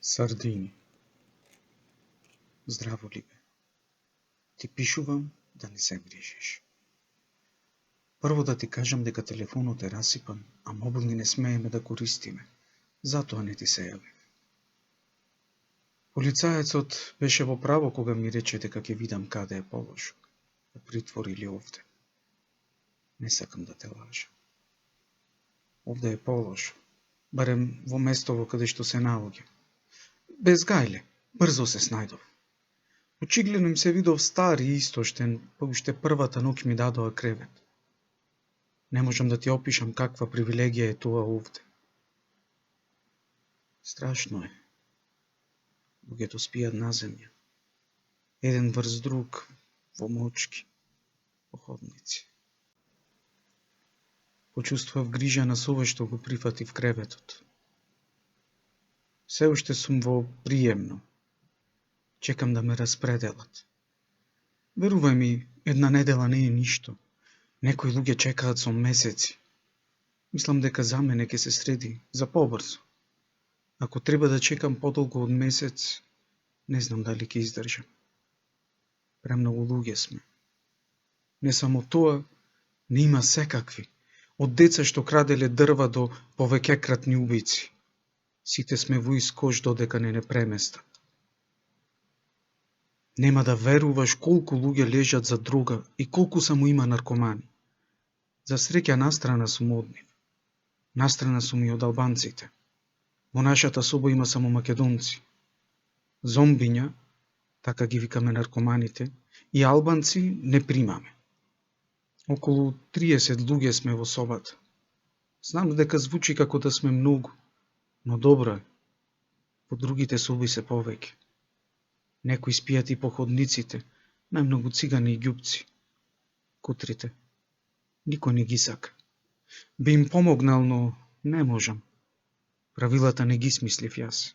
Сардини. Здраво, Либе. Ти пишувам да не се грижиш. Прво да ти кажам дека телефонот е расипан, а мобилни не смееме да користиме. Затоа не ти се јавив. Полицаецот беше во право кога ми рече дека ќе видам каде е полошо. Во притвор или овде. Не сакам да те лажам. Овде е полошо. Барем во местово каде што се наоѓа. Без гајле, брзо се снајдов. Очигледно им се видов стар и истоштен, па уште првата ноќ ми дадоа кревет. Не можам да ти опишам каква привилегија е тоа овде. Страшно е. Луѓето спијат на земја. Еден врз друг, во мочки, по ходници. Почувствував грижа на совест што го прифатив креветот. Се уште сум во приемно. Чекам да ме распределат. Верувај ми, една недела не е ништо. Некои луѓе чекаат со месеци. Мислам дека за мене ќе се среди за побрзо. Ако треба да чекам подолго од месец, не знам дали ќе издржам. Премногу луѓе сме. Не само тоа, не има секакви. Од деца што краделе дрва до повеќекратни убици. Сите сме во искош додека не преместат. Нема да веруваш колку луѓе лежат за дрога и колку само има наркомани. За среќа настрана сум од нив. Настрана сум и од албанците. Во нашата соба има само македонци. Зомбиња, така ги викаме наркоманите, и албанци не примаме. Околу 30 луѓе сме во собата. Знам дека звучи како да сме многу, но добро е. Во другите соби се повеќе. Некои спијат и по ходниците, најмногу цигани и ѓупци. Кутрите. Никој не ги сака. Би им помогнал, но не можам. Правилата не ги смислив јас.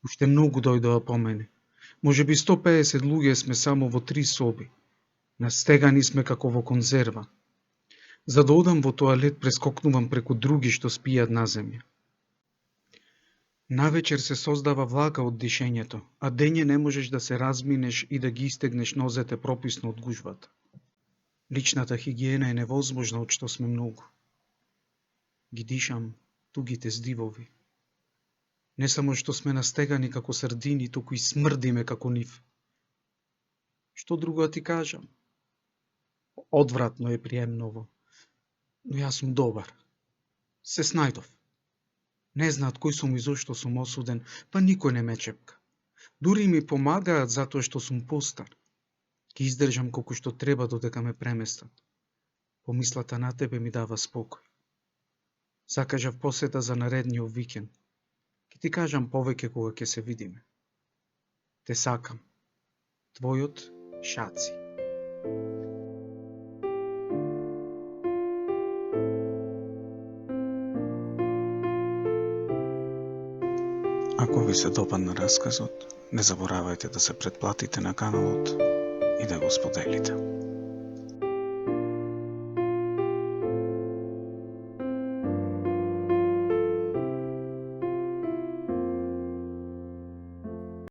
Уште многу дојдоа по мене. Може би 150 луѓе сме само во 3 соби. Настегани сме како во конзерва. За да одам во тоалет прескокнувам преку други што спијат на земја. Навечер се создава влага од дишењето, а дење не можеш да се разминеш и да ги истегнеш нозете прописно од гужвата. Личната хигиена е невозможна од што сме многу. Ги дишам тугите здивови. Не само што сме настегани како сардини, туку и смрдиме како нив. Што друго да ти кажам? Одвратно е приемново, но јас сум добар. Се снајдов. Не знаат кој сум и зошто сум осуден, па никој не ме чепка. Дури ми помагаат затоа што сум постар. Ки издржам колку што треба додека ме преместат. Помислата на тебе ми дава спокој. Закажав посета за наредниот викенд. Ке ти кажам повеќе кога ќе се видиме. Те сакам. Твојот Шаци. Ако ви се допадна расказот, не заборавајте да се претплатите на каналот и да го споделите.